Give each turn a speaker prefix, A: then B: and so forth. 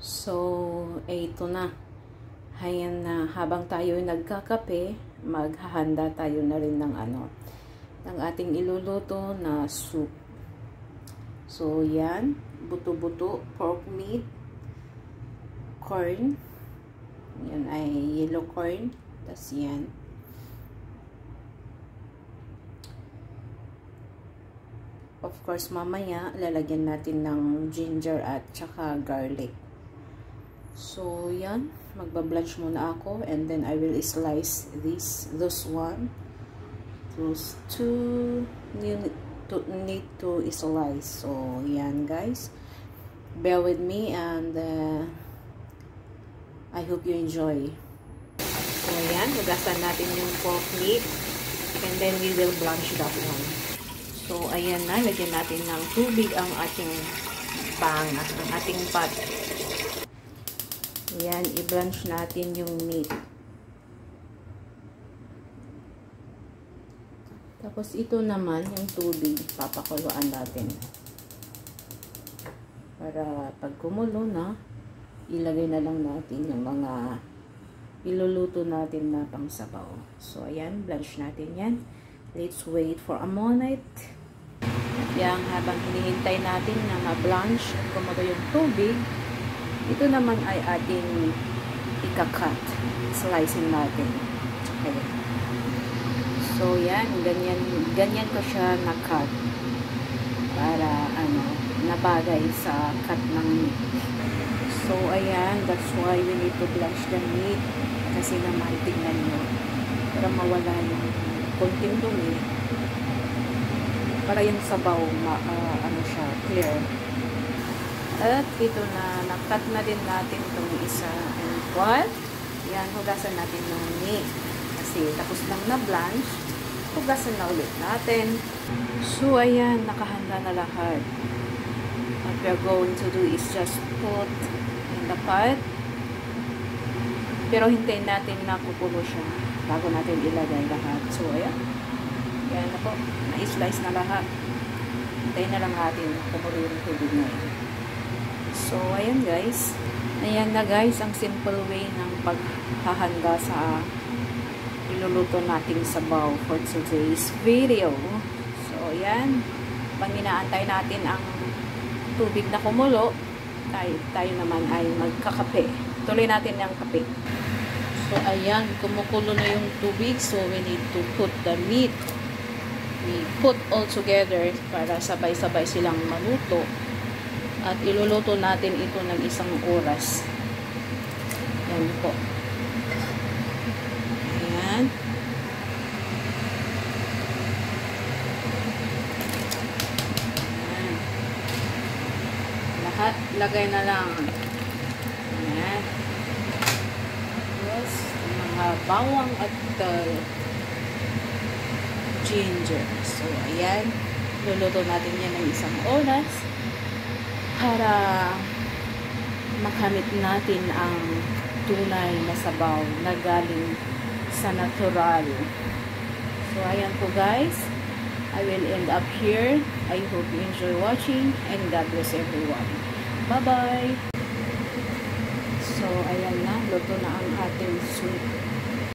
A: So, ito na. Ayan na, habang tayo nagkakape, maghahanda tayo na rin ng ng ating iluluto na soup. So, yan. Buto-buto, pork meat, corn. Yan ay yellow corn. Tas yan. Of course, mamaya, lalagyan natin ng ginger at saka garlic. So, yan. Magbablanch muna ako. And then, I will slice those one. Those two need to slice. So, yan guys. Bear with me and I hope you enjoy. So, yan. Hugasan natin yung pork meat. And then, we will blanch that one. So, ayan na. Lagyan natin ng tubig ang ating ang ating pot. Ayan. I-blanch natin yung meat. Tapos, ito naman yung tubig. Papakuluan natin. Para pag kumulo na, ilagay na lang natin yung mga iluluto natin na pangsabaw. So, ayan. Blanch natin yan. Let's wait for a moment. Yan, habang hinihintay natin na ma-blanch at kumulo yung tubig, ito naman ay ating ika-cut. Slicing natin. Okay. So, yan. Ganyan ko siya na-cut. Para, nabagay sa cut ng meat. So, ayan. That's why we need to blanch the meat. Kasi naman, tignan nyo. Para mawala yung konting dumi. Para yung sabaw, siya, clear. At ito na, na-cut na din natin itong isa. And what? Yan, hugasan natin ng meat. Kasi tapos lang na blanch, hugasan na ulit natin. So, ayan, nakahanda na lahat. What we're going to do is just put in the pot. Pero hintayin natin na kukulo siya bago natin ilagay lahat. So, ayan. Yan na po. Na-slice na lahat. Hintayin na lang natin kumulo yung tubig na yun. So, ayan guys. Ayan na guys, ang simple way ng paghahanda sa iluluto nating sabaw for today's video. So, ayan. Pag inaantay natin ang tubig na kumulo, tayo naman ay magkakape. Tuloy natin ang kape. So, ayan. Kumukulo na yung tubig. So, we need to put the meat. We put all together para sabay-sabay silang maluto. At iluluto natin ito ng 1 oras. Yan po. Ayan. Ayan. Lahat lagay na lang. Ayan. Yes. Mga bawang at ginger. So, ayan. Luluto natin yan ng 1 oras. Para makamit natin ang tunay na sabaw na galing sa natural. So, ayan po guys. I will end up here. I hope you enjoy watching and God bless everyone. Bye-bye! So, ayan na. Luto na ang ating soup.